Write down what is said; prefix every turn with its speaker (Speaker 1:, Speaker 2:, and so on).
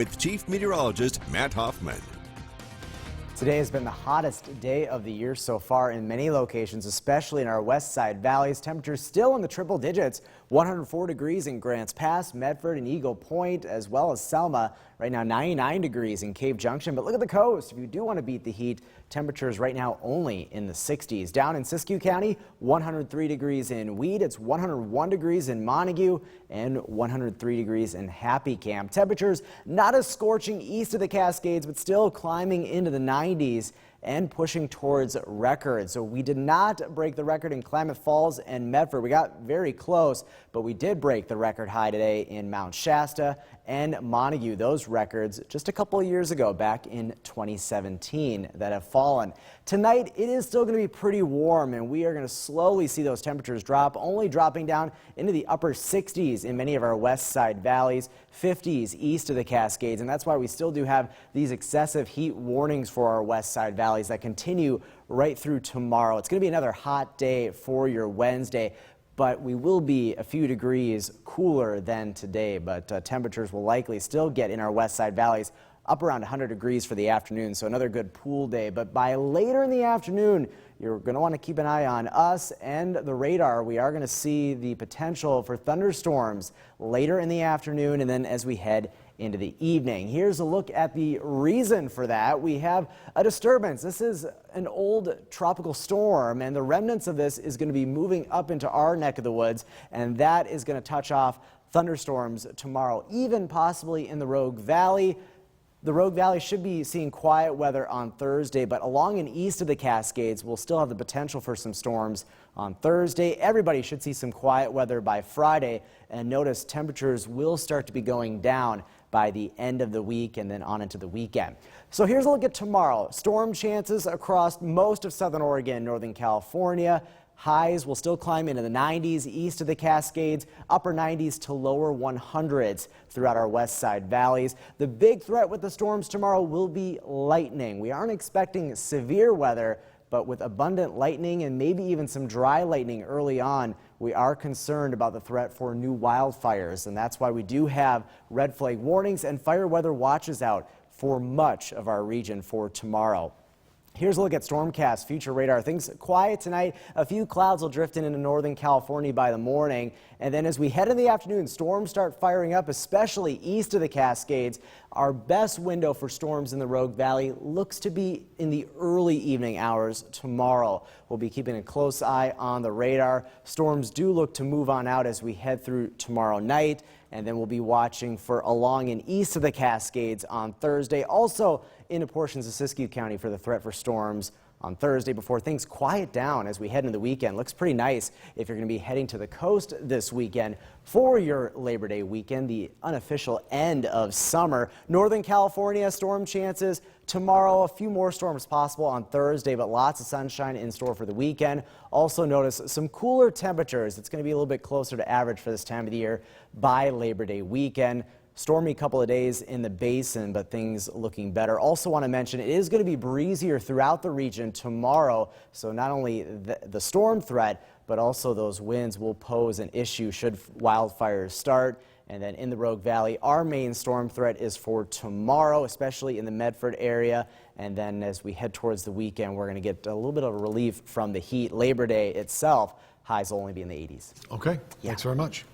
Speaker 1: with Chief Meteorologist Matt Hoffman.
Speaker 2: Today has been the hottest day of the year so far in many locations, especially in our west side valleys. Temperatures still in the triple digits. 104 degrees in Grants Pass, Medford, and Eagle Point, as well as Selma. Right now 99 degrees in Cave Junction. But look at the coast. If you do want to beat the heat, temperatures right now only in the 60s. Down in Siskiyou County, 103 degrees in Weed. It's 101 degrees in Montague and 103 degrees in Happy Camp. Temperatures not as scorching east of the Cascades, but still climbing into the 90s and pushing towards records. So we did not break the record in Klamath Falls and Medford. We got very close, but we did break the record high today in Mount Shasta and Montague. Those records just a couple of years ago, back in 2017, that have fallen. Tonight, it is still going to be pretty warm, and we are going to slowly see those temperatures drop, only dropping down into the upper 60s in many of our west side valleys, 50s east of the Cascades, and that's why we still do have these excessive heat warnings for our west side valleys that continue right through tomorrow. It's going to be another hot day for your Wednesday, but we will be a few degrees cooler than today, but temperatures will likely still get in our west side valleys up around 100 degrees for the afternoon, so another good pool day. But by later in the afternoon, you're going to want to keep an eye on us and the radar. We are going to see the potential for thunderstorms later in the afternoon and then as we head into the evening. Here's a look at the reason for that. We have a disturbance. This is an old tropical storm, and the remnants of this is going to be moving up into our neck of the woods, and that is going to touch off thunderstorms tomorrow, even possibly in the Rogue Valley. The Rogue Valley should be seeing quiet weather on Thursday, but along and east of the Cascades, we'll still have the potential for some storms on Thursday. Everybody should see some quiet weather by Friday, and notice temperatures will start to be going down by the end of the week and then on into the weekend. So here's a look at tomorrow. Storm chances across most of southern Oregon, northern California. Highs will still climb into the 90s east of the Cascades, upper 90s to lower 100s throughout our west side valleys. The big threat with the storms tomorrow will be lightning. We aren't expecting severe weather, but with abundant lightning and maybe even some dry lightning early on, we are concerned about the threat for new wildfires, and that's why we do have red flag warnings and fire weather watches out for much of our region for tomorrow. Here's a look at Stormcast future radar. Things quiet tonight. A few clouds will drift in into northern California by the morning. And then as we head in the afternoon, storms start firing up, especially east of the Cascades. Our best window for storms in the Rogue Valley looks to be in the early evening hours tomorrow. We'll be keeping a close eye on the radar. Storms do look to move on out as we head through tomorrow night. And then we'll be watching for along and east of the Cascades on Thursday. Also into portions of Siskiyou County for the threat for storms on Thursday before things quiet down as we head into the weekend. Looks pretty nice if you're going to be heading to the coast this weekend for your Labor Day weekend, the unofficial end of summer. Northern California, storm chances tomorrow. A few more storms possible on Thursday, but lots of sunshine in store for the weekend. Also notice some cooler temperatures. It's going to be a little bit closer to average for this time of the year by Labor Day weekend. Stormy couple of days in the basin, but things looking better. Also want to mention it is going to be breezier throughout the region tomorrow. So not only the storm threat, but also those winds will pose an issue should wildfires start. And then in the Rogue Valley, our main storm threat is for tomorrow, especially in the Medford area. And then as we head towards the weekend, we're going to get a little bit of a relief from the heat. Labor Day itself, highs will only be in the 80s.
Speaker 3: Okay, thanks very much.